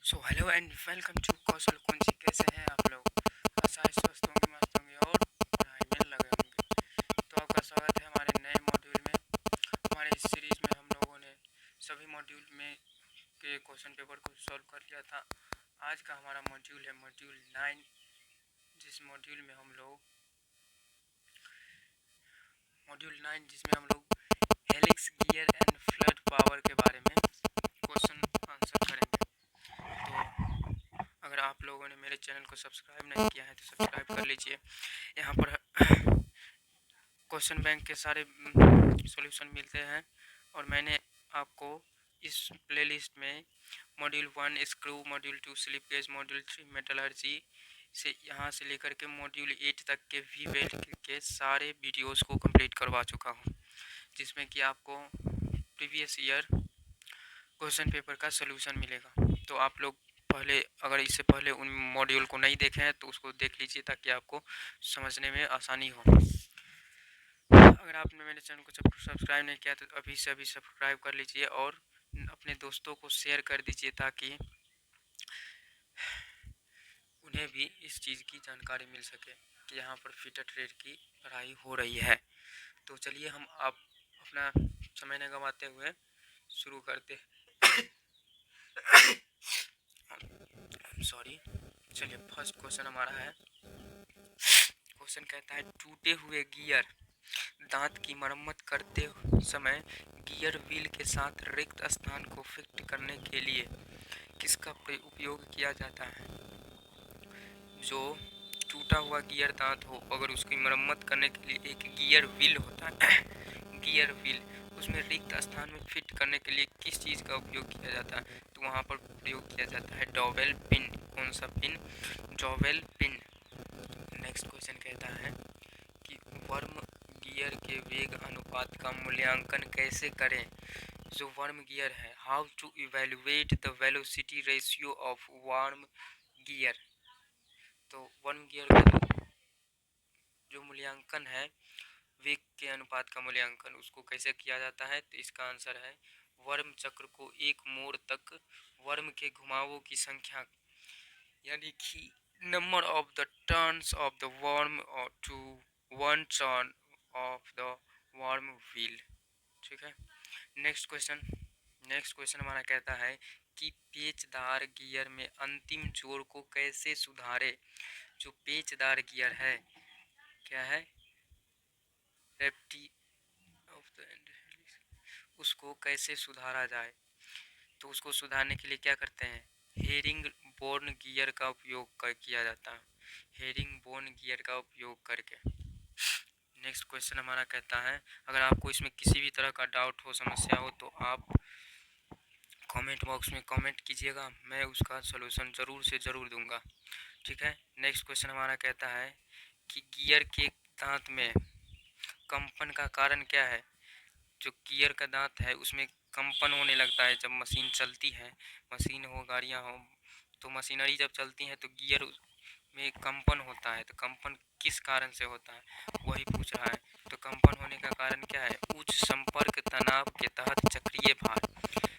So hello and welcome to Kaushal Kunji. कैसे हैं आप लोग? आशा है स्वस्थ होंगे, मस्त होंगे और पढ़ाई में लगे होंगे। तो आपका स्वागत है हमारे नए मॉड्यूल में। हमारे इस सीरीज में हम लोगों ने सभी मॉड्यूल में के क्वेश्चन पेपर को सॉल्व कर लिया था। आज का हमारा मॉड्यूल है मॉड्यूल 9, जिस मॉड्यूल में हम लोग जिसमें हम लोग helix gear and flood power के बारे में क्वेश्चन आंसर करेंगे। तो अगर आप लोगों ने मेरे चैनल को सब्सक्राइब नहीं किया है तो सब्सक्राइब कर लीजिए। यहाँ पर क्वेश्चन बैंक के सारे सॉल्यूशन मिलते हैं और मैंने आपको इस प्लेलिस्ट में module 1 screw, module 2 slip gauge, module 3 metallurgy से यहाँ से लेकर के मॉड्यूल 8 तक के वी वेल्ड के सारे वीडियोस को कंप्लीट करवा चुका हूँ, जिसमें कि आपको प्रीवियस ईयर क्वेश्चन पेपर का सलूशन मिलेगा। तो आप लोग पहले, अगर इससे पहले उन मॉड्यूल को नहीं देखे हैं तो उसको देख लीजिए ताकि आपको समझने में आसानी हो। अगर आपने मेरे चैनल को सब्सक्राइब नहीं किया तो अभी से अभी सब्सक्राइब कर लीजिए और अपने दोस्तों को शेयर कर दीजिए ताकि उन्हें भी इस चीज़ की जानकारी मिल सके कि यहाँ पर फिटर ट्रेड की पढ़ाई हो रही है। तो चलिए हम आप अपना समय न गंवाते हुए शुरू करते सॉरी। चलिए फर्स्ट क्वेश्चन हमारा है। क्वेश्चन कहता है टूटे हुए गियर दांत की मरम्मत करते समय गियर व्हील के साथ रिक्त स्थान को फिट करने के लिए किसका उपयोग किया जाता है? जो टूटा हुआ गियर दांत हो, अगर उसकी मरम्मत करने के लिए एक गियर व्हील होता है गियर व्हील, उसमें रिक्त स्थान में फिट करने के लिए किस चीज़ का उपयोग किया जाता है? तो वहाँ पर प्रयोग किया जाता है डॉवेल पिन। कौन सा pin? Dowel pin. Next question कहता है कि वर्म गियर के वेग अनुपात का मूल्यांकन कैसे करें? जो वर्म गियर है, how to evaluate the velocity ratio of worm gear. तो वर्म गियर का जो मूल्यांकन है, वेग के अनुपात का मूल्यांकन, उसको कैसे किया जाता है? तो इसका आंसर है वर्म चक्र को एक मोड़ तक वर्म के घुमावों की संख्या, यानी कि number of the turns of the worm to one turn of the worm wheel. ठीक है। नेक्स्ट क्वेश्चन हमारा कहता है कि पेचदार गियर में अंतिम जोड़ को कैसे सुधारे? जो पेचदार गियर है, क्या है? रेप्टी ऑफ द एंड, उसको कैसे सुधारा जाए? तो उसको सुधारने के लिए क्या करते हैं? हेरिंग बोर्न गियर का उपयोग किया जाता है, हेरिंग बोर्न गियर का उपयोग करके। नेक्स्ट क्वेश्चन हमारा कहता है, अगर आपको इसमें किसी भी तरह का डाउट हो, समस्या हो, तो आप कमेंट बॉक्स में कमेंट कीजिएगा, मैं उसका सलूशन ज़रूर से ज़रूर दूंगा। ठीक है। नेक्स्ट क्वेश्चन हमारा कहता है कि गियर के दांत में कंपन का कारण क्या है? जो गियर का दांत है उसमें कंपन होने लगता है जब मशीन चलती है, मशीन हो, गाड़ियाँ हो, तो मशीनरी जब चलती है तो गियर में कंपन होता है। तो कंपन किस कारण से होता है, वही पूछ रहा है। तो कंपन होने का कारण क्या है? उच्च संपर्क तनाव के तहत चक्रीय भार।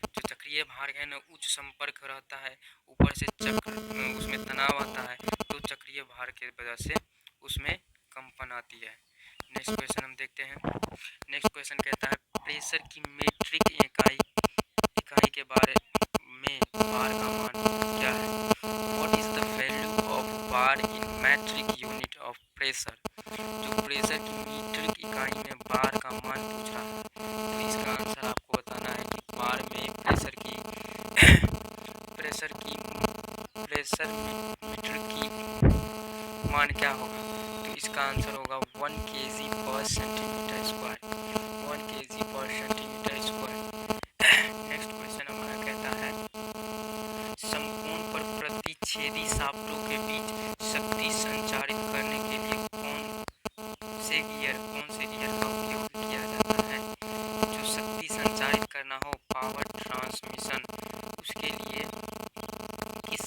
जो चक्रीय भार है ना, उच्च संपर्क रहता है, ऊपर से चक्र उसमें तनाव आता है, तो चक्रीय भार के वजह से उसमें कंपन आती है। नेक्स्ट क्वेश्चन हम देखते हैं। नेक्स्ट क्वेश्चन कहता है प्रेशर की मीट्रिक इकाई के बारे में बार का मान क्या है? What is the value of bar in metric unit of pressure? जो प्रेशर की मीट्रिक इकाई में बार का मान पूछ रहा है, तो इसका आंसर आपको बताना है कि बार में प्रेशर मीट्रिक की मान क्या होगा? तो इसका आंसर होगा 1 kg पर सेंटीमीटर स्क्वायर, 1 kg पर सेंटीमीटर स्क्वायर। नेक्स्ट क्वेश्चन हमारा कहता है समकोण पर प्रतिच्छेदी शाफ्टों के बीच शक्ति संचारित करने के लिए कौन से गियर का उपयोग किया जाता है? जो शक्ति संचारित करना हो, पावर ट्रांसमिशन, उसके लिए किस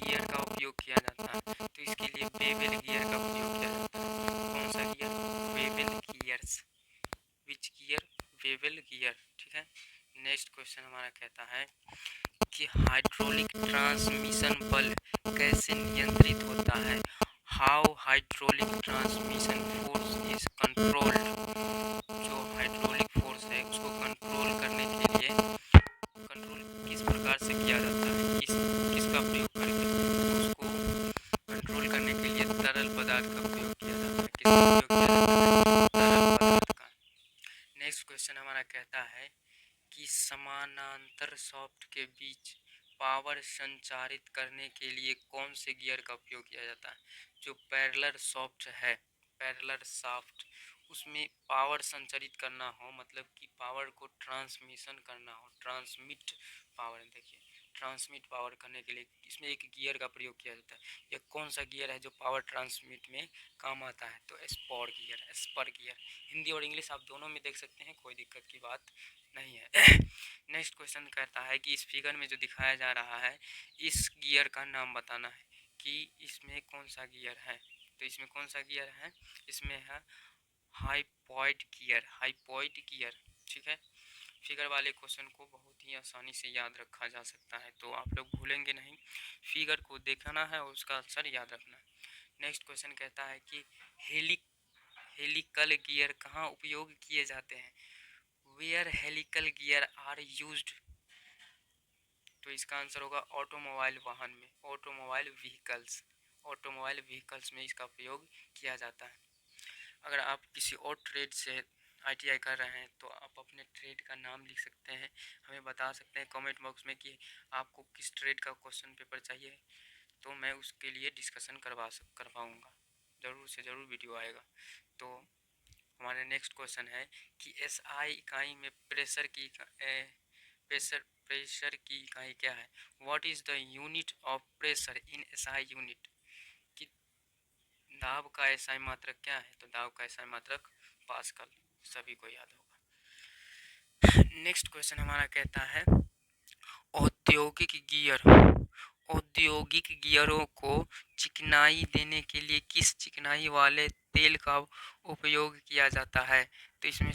गियर का उपयोग किया जाता है? तो इसके लिए बेवेल गियर का उपयोग किया जाता है। कौन सा gear? Bevel gears. Which gear? Bevel gear. ठीक है। नेक्स्ट क्वेश्चन हमारा कहता है कि हाइड्रोलिक ट्रांसमिशन बल कैसे नियंत्रित होता है। How hydraulic transmission force is controlled. जो हाइड्रोलिक फोर्स है उसको कंट्रोल करने के लिए कंट्रोल किस प्रकार से किया जाता है, किसका प्रयोग करके उसको कंट्रोल करने के लिए तरल पदार्थ का प्रयोग किया जाता है। किसका प्रयोग किया जाता है? तरल पदार्थ का। नेक्स्ट क्वेश्चन हमारा कहता है कि समानांतर शाफ्ट के बीच पावर संचारित करने के लिए कौन से गियर का उपयोग किया जाता है। जो पैरेलल शाफ्ट है, पैरेलल शाफ्ट, उसमें पावर संचारित करना हो, मतलब कि पावर को ट्रांसमिशन करना हो, ट्रांसमिट पावर, देखिए ट्रांसमिट पावर करने के लिए इसमें एक गियर का प्रयोग किया जाता है। यह कौन सा गियर है जो पावर ट्रांसमिट में काम आता है? तो spur gear, spur gear. Hindi और इंग्लिश आप दोनों में देख सकते हैं, कोई दिक्कत की बात नहीं है। नेक्स्ट क्वेश्चन कहता है कि इस फिगर में जो दिखाया जा रहा है इस गियर का नाम बताना है कि इसमें कौन सा गियर है। तो इसमें कौन सा गियर है? इसमें है हाइपोइड गियर, हाइपोइड गियर। ठीक है, फिगर वाले क्वेश्चन को बहुत ही आसानी से याद रखा जा सकता है, तो आप लोग भूलेंगे नहीं। फिगर को देखना है और उसका आंसर याद रखना है। नेक्स्ट क्वेश्चन कहता है कि हेलिकल गियर कहाँ उपयोग किए जाते हैं। Where helical gear are used. तो इसका आंसर होगा ऑटोमोबाइल वाहन में, ऑटोमोबाइल व्हीकल्स, ऑटोमोबाइल व्हीकल्स में इसका प्रयोग किया जाता है। अगर आप किसी और ट्रेड से आईटीआई कर रहे हैं तो आप अपने ट्रेड का नाम लिख सकते हैं, हमें बता सकते हैं कमेंट बॉक्स में कि आपको किस ट्रेड का क्वेश्चन पेपर चाहिए, तो मैं उसके लिए डिस्कशन करवाऊँगा, ज़रूर से ज़रूर वीडियो आएगा। तो हमारा नेक्स्ट क्वेश्चन है कि एसआई इकाई में प्रेशर की इकाई क्या है। What is the unit of pressure in SI unit. कि दाब का एसआई मात्रक क्या है? तो दाब का एसआई मात्रक पास्कल, सभी को याद होगा। नेक्स्ट क्वेश्चन हमारा कहता है औद्योगिक गियर, औद्योगिक गियरों को चिकनाई देने के लिए किस चिकनाई वाले तेल का उपयोग किया जाता है। तो इसमें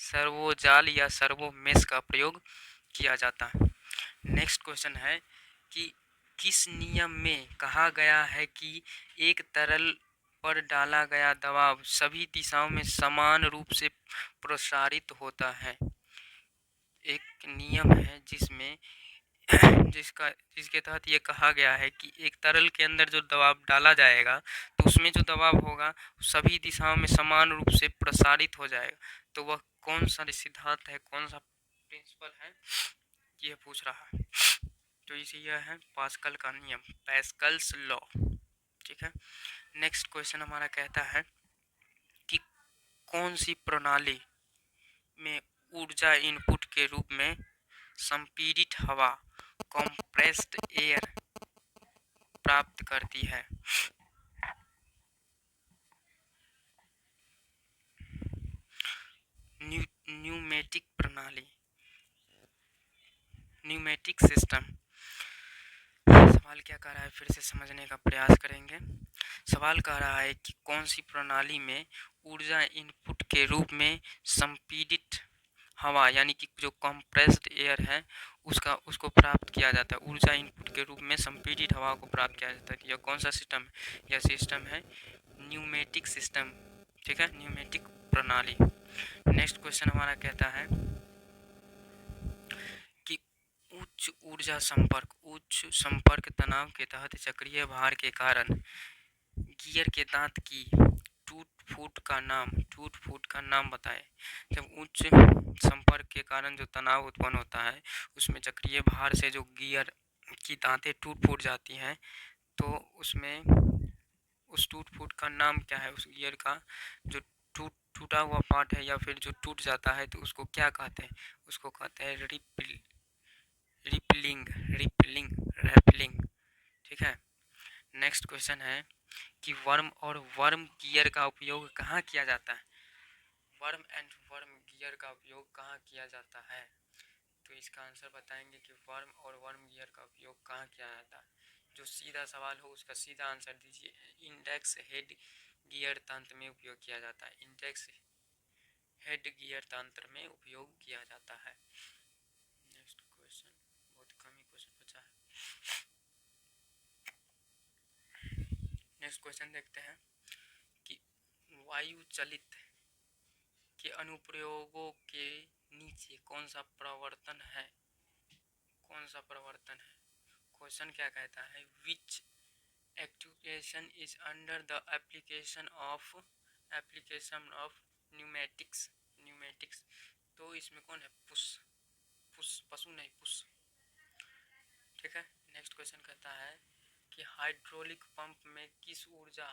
सर्वोजाल या सर्वोमेश का प्रयोग किया जाता है। नेक्स्ट क्वेश्चन है कि किस नियम में कहा गया है कि एक तरल पर डाला गया दबाव सभी दिशाओं में समान रूप से प्रसारित होता है। एक नियम है जिसमें जिसके तहत ये कहा गया है कि एक तरल के अंदर जो दबाव डाला जाएगा तो उसमें जो दबाव होगा सभी दिशाओं में समान रूप से प्रसारित हो जाएगा। तो वह कौन सा सिद्धांत है, कौन सा प्रिंसिपल है, ये पूछ रहा है। तो इसे यह है पास्कल का नियम, पास्कल्स लॉ। ठीक है। नेक्स्ट क्वेश्चन हमारा कहता है कि कौन सी प्रणाली में ऊर्जा इनपुट के रूप में संपीड़ित हवा, कंप्रेस्ड एयर प्राप्त करती है। न्यूमेटिक प्रणाली, न्यूमेटिक सिस्टम। सवाल क्या कह रहा है, फिर से समझने का प्रयास करेंगे। सवाल कह रहा है कि कौन सी प्रणाली में ऊर्जा इनपुट के रूप में संपीड़ित हवा यानी कि जो कंप्रेस्ड एयर है उसको प्राप्त किया जाता है। ऊर्जा इनपुट के रूप में संपीड़ित हवा को प्राप्त किया जाता है। यह कौन सा सिस्टम है? यह सिस्टम है न्यूमेटिक सिस्टम। ठीक है, न्यूमेटिक प्रणाली। नेक्स्ट क्वेश्चन हमारा कहता है कि उच्च ऊर्जा संपर्क, उच्च संपर्क तनाव के तहत चक्रीय भार के कारण गियर के दांत की टूट फूट का नाम बताएं। जब उच्च संपर्क के कारण जो तनाव उत्पन्न होता है उसमें चक्रीय भार से जो गियर की दांतें टूट फूट जाती हैं, तो उसमें उस टूट फूट का नाम क्या है? उस गियर का जो टूटा हुआ पार्ट है या फिर जो टूट जाता है तो उसको क्या कहते हैं? उसको कहते हैं रैपलिंग। ठीक है। नेक्स्ट क्वेश्चन है कि वर्म गियर का उपयोग कहाँ किया जाता है। वर्म गियर का उपयोग कहाँ किया जाता है? तो इसका आंसर बताएंगे कि वर्म गियर का उपयोग कहाँ किया जाता है। जो सीधा सवाल हो उसका सीधा आंसर दीजिए। इंडेक्स हेड गियर तंत्र में उपयोग किया जाता है। इंडेक्स हेड गियर तंत्र में उपयोग किया जाता है। नेक्स्ट क्वेश्चन देखते हैं कि वायु चलित के अनुप्रयोगों के नीचे कौन सा प्रवर्तन है, कौन सा प्रवर्तन है। क्वेश्चन क्या कहता है, which activation is under the application of pneumatics. तो इसमें कौन है, पशु नहीं, पुश। ठीक है। नेक्स्ट क्वेश्चन कहता है कि हाइड्रोलिक पंप में किस ऊर्जा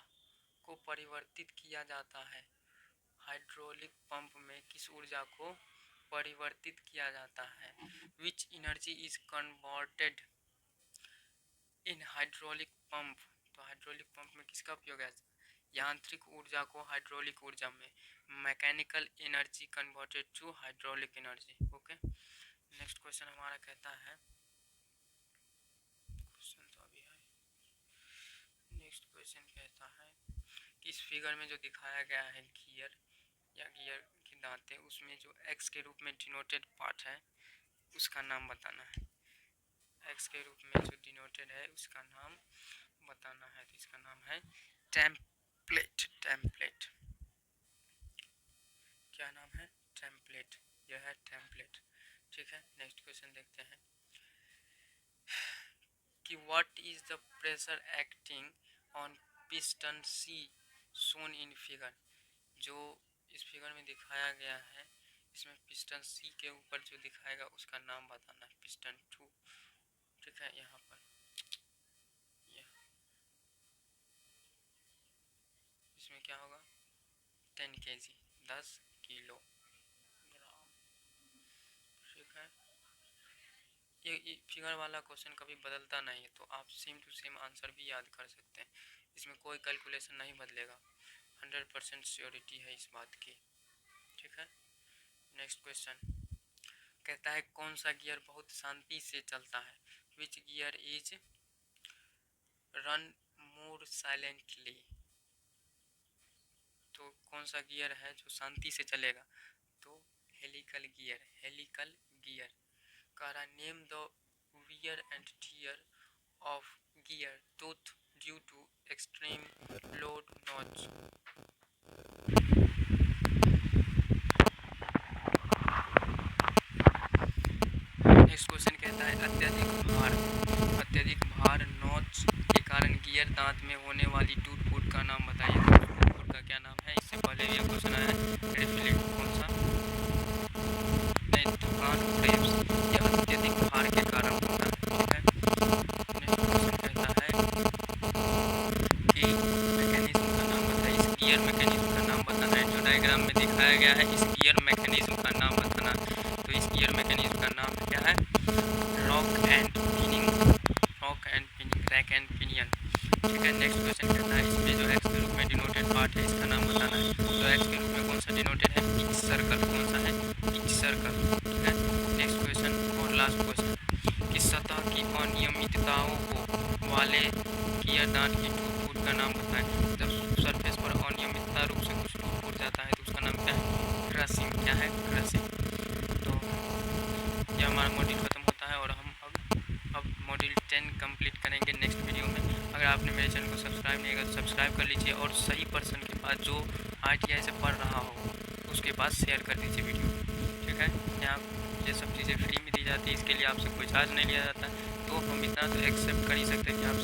को परिवर्तित किया जाता है। हाइड्रोलिक पंप में किस ऊर्जा को परिवर्तित किया जाता है। Which energy is converted in hydraulic pump. तो हाइड्रोलिक पंप में किसका उपयोग है, यांत्रिक ऊर्जा को हाइड्रोलिक ऊर्जा में, mechanical energy converted to hydraulic energy. Okay. Next question हमारा कहता है, क्वेश्चन तो अभी है। नेक्स्ट क्वेश्चन कहता है कि इस फिगर में जो दिखाया गया है गियर या गियर की दांतें, उसमें जो एक्स के रूप में डिनोटेड पार्ट है उसका नाम बताना है। एक्स के रूप में जो डिनोटेड है उसका नाम बताना है। तो इसका नाम है टेम्पलेट। क्या नाम है, टेम्पलेट। यह है टेम्पलेट। ठीक है। नेक्स्ट क्वेश्चन देखते हैं कि what is the pressure acting on piston C shown in figure. जो इस फिगर में दिखाया गया है, इसमें पिस्टन सी के ऊपर जो दिखाएगा उसका नाम बताना है। पिस्टन 2। ठीक है। यहाँ पर इसमें क्या होगा, 10 kg, 10 किलो ग्राम। ठीक है। ये फिगर वाला क्वेश्चन कभी बदलता नहीं है, तो आप सेम टू सेम आंसर भी याद कर सकते हैं। इसमें कोई कैलकुलेशन नहीं बदलेगा, 100% श्योरिटी है इस बात की। ठीक है। नेक्स्ट क्वेश्चन कहता है कौन सा गियर बहुत शांति से चलता है। Which gear is run more silently. तो कौन सा गियर है जो शांति से चलेगा, तो हेलिकल गियर। कह रहा name the wear and tear of gear tooth due to extreme load notch. Next question कहता है अत्यधिक भार नॉच के कारण गियर दांत में होने वाली टूट फूट का नाम बताइए। टूट फूट का क्या नाम है, इससे पहले भी क्वेश्चन आया है। रिफ्लेक्ट कौन सा, नहीं, दुकान फ्रेम्स। यह अत्यधिक भार के कारण होता है। ठीक है। नेक्स्ट क्वेश्चन कहता है कि मैकेनिज्म का नाम बताइए। इस गियर मैकेनिज्म का नाम बताना है। जो डायग्राम में दिखाया गया है, इस गियर मैकेनिज्म का नाम बताना। तो इस गियर मैकेनिज्म का नाम क्या है, rock and pinion, rack and pinion. ठीक है। नेक्स्ट क्वेश्चन कहता है इसमें जो एक्स के रूप में डिनोटेड पार्ट है इसका नाम बताना है। तो एक्स के रूप में कौन सा डिनोटेड है, पिच सर्कल। कौन सा है, पिच सर्कल। ठीक है। नेक्स्ट क्वेश्चन और लास्ट क्वेश्चन कि सतह की अनियमितताओं को वाले गियर दांत की टूट फूट का नाम बताएं। जब सरफेस पर अनियमितता रूप से कुछ टूट फूट जाता है तो उसका नाम क्या है, क्रशिंग। क्या है, क्रशिंग। तो यह हमारा मॉड्यूल खत्म होता है और हम अब मॉड्यूल 10 कंप्लीट करेंगे नेक्स्ट वीडियो में। अगर आपने मेरे चैनल को सब्सक्राइब नहीं किया तो सब्सक्राइब कर लीजिए और सही पर्सन के पास जो ITI से पढ़ रहा हो उसके पास शेयर कर दीजिए वीडियो। ठीक है। यहाँ ये सब चीज़ें फ्री में दी जाती है, इसके लिए आपसे कोई चार्ज नहीं लिया जाता। तो हम इतना तो एक्सेप्ट कर ही सकते हैं कि आप